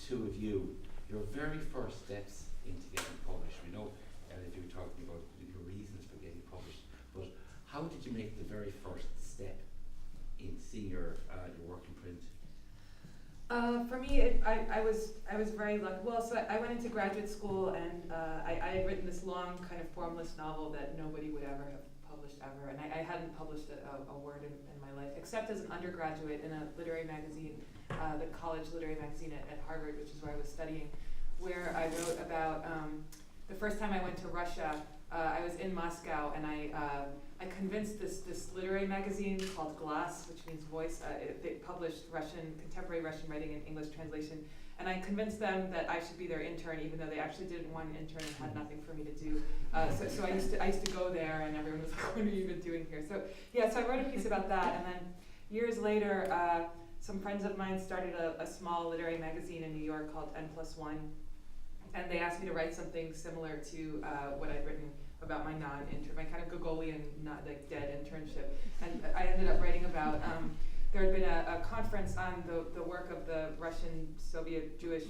two of you, your very first steps into getting published. We know, if you were talking about your reasons for getting published, but how did you make the very first step in seeing your work in print? For me, I was very lucky. Well, so I went into graduate school, and I had written this long, kind of formless novel that nobody would ever have published ever, and I hadn't published a word in my life, except as an undergraduate in a literary magazine, the college literary magazine at Harvard, which is where I was studying, where I wrote about the first time I went to Russia. I was in Moscow, and I convinced this literary magazine called Glass, which means voice. They published contemporary Russian writing in English translation, and I convinced them that I should be their intern, even though they actually didn't want an intern and had nothing for me to do. So I used to go there, and everyone was like, "What are you even doing here?" So I wrote a piece about that, and then years later, some friends of mine started a small literary magazine in New York called N+1, and they asked me to write something similar to what I'd written about my non-intern, my kind of Gogolian, not like dead internship. And I ended up writing about, there had been a conference on the work of the Russian Soviet Jewish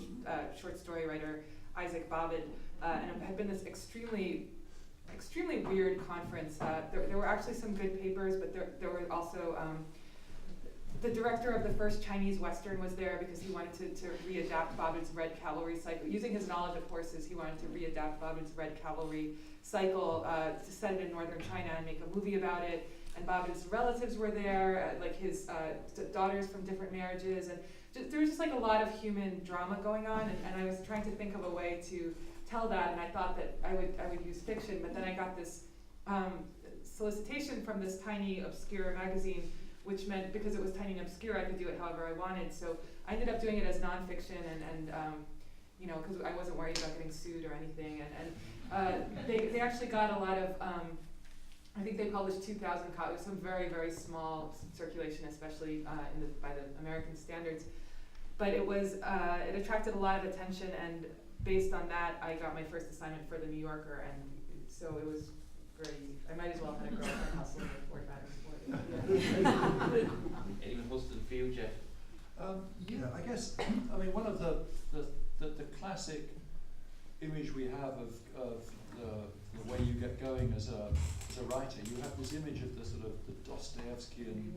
short story writer Isaac Babid, and it had been this extremely weird conference. There were actually some good papers, but there were also, the director of the first Chinese Western was there because he wanted to readapt Babid's Red Cavalry cycle. Using his knowledge of horses, he wanted to readapt Babid's Red Cavalry cycle to set it in northern China and make a movie about it. And Babid's relatives were there, like his daughters from different marriages. And there was just like a lot of human drama going on. And I was trying to think of a way to tell that. And I thought that I would use fiction. But then I got this solicitation from this tiny, obscure magazine, which meant because it was tiny and obscure, I could do it however I wanted. So I ended up doing it as nonfiction, and because I wasn't worried about getting sued or anything. And they actually got a lot of, I think they published 2,000 copies, some very, very small circulation, especially by the American standards. But it attracted a lot of attention, and based on that, I got my first assignment for the New Yorker, and so it was very easy. I might as well have had a girlfriend hustling for that. Anyone hosted for you, Geoff? I guess, one of the classic image we have of the way you get going as a writer, you have this image of the sort of the Dostoevskian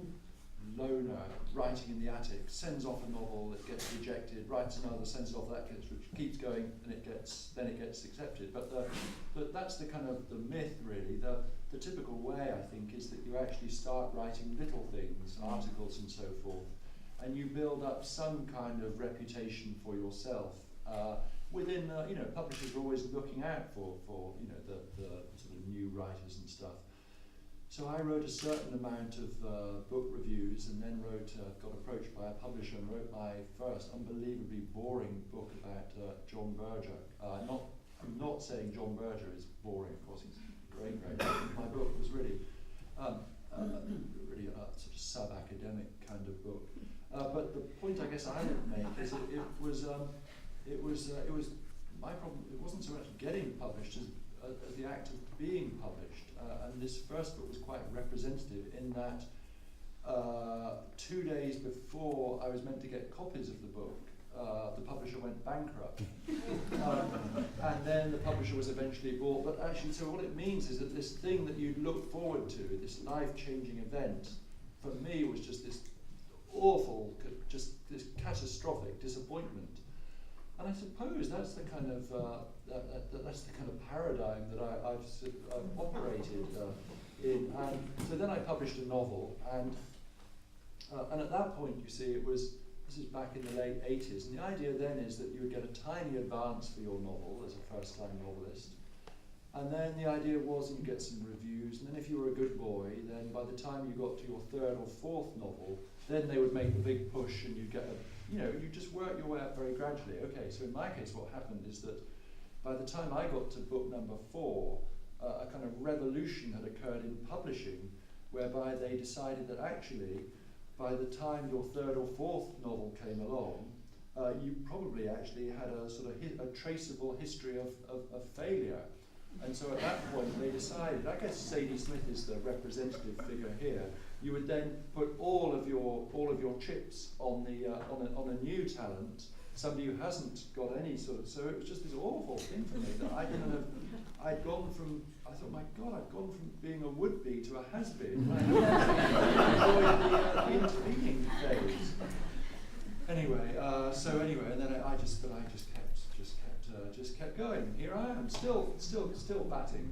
loner writing in the attic, sends off a novel that gets rejected, writes another, sends it off, which keeps going, and it gets accepted. But that's the kind of the myth, really. The typical way, I think, is that you actually start writing little things, articles and so forth, and you build up some kind of reputation for yourself. Within, publishers are always looking out for the sort of new writers and stuff. So I wrote a certain amount of book reviews, and then got approached by a publisher and wrote my first unbelievably boring book about John Berger. I'm not saying John Berger is boring, of course, he's great. My book was really really a sort of sub-academic kind of book. But the point I guess I would make is it was my problem. It wasn't so much getting published as the act of being published. And this first book was quite representative in that 2 days before I was meant to get copies of the book, the publisher went bankrupt. And then the publisher was eventually bought. But actually, so what it means is that this thing that you'd look forward to, this life-changing event, for me was just this awful, just this catastrophic disappointment. And I suppose that's the kind of that's the kind of paradigm that I've operated in. And so then I published a novel, and at that point, you see, this is back in the late 80s, and the idea then is that you would get a tiny advance for your novel as a first-time novelist, and then the idea was you get some reviews, and then if you were a good boy, then by the time you got to your third or fourth novel, then they would make the big push, and you'd get you just work your way up very gradually. Okay, so in my case, what happened is that by the time I got to book number 4, a kind of revolution had occurred in publishing, whereby they decided that actually, by the time your third or fourth novel came along, you probably actually had a sort of a traceable history of failure. And so at that point they decided, I guess Sadie Smith is the representative figure here, you would then put all of your chips on a new talent, somebody who hasn't got any sort of, so it was just this awful thing for me that I'd gone from, I thought, my God, I'd gone from being a would-be to a has-been. I hadn't the intervening phase. Anyway, and then I just kept going. Here I am, still batting.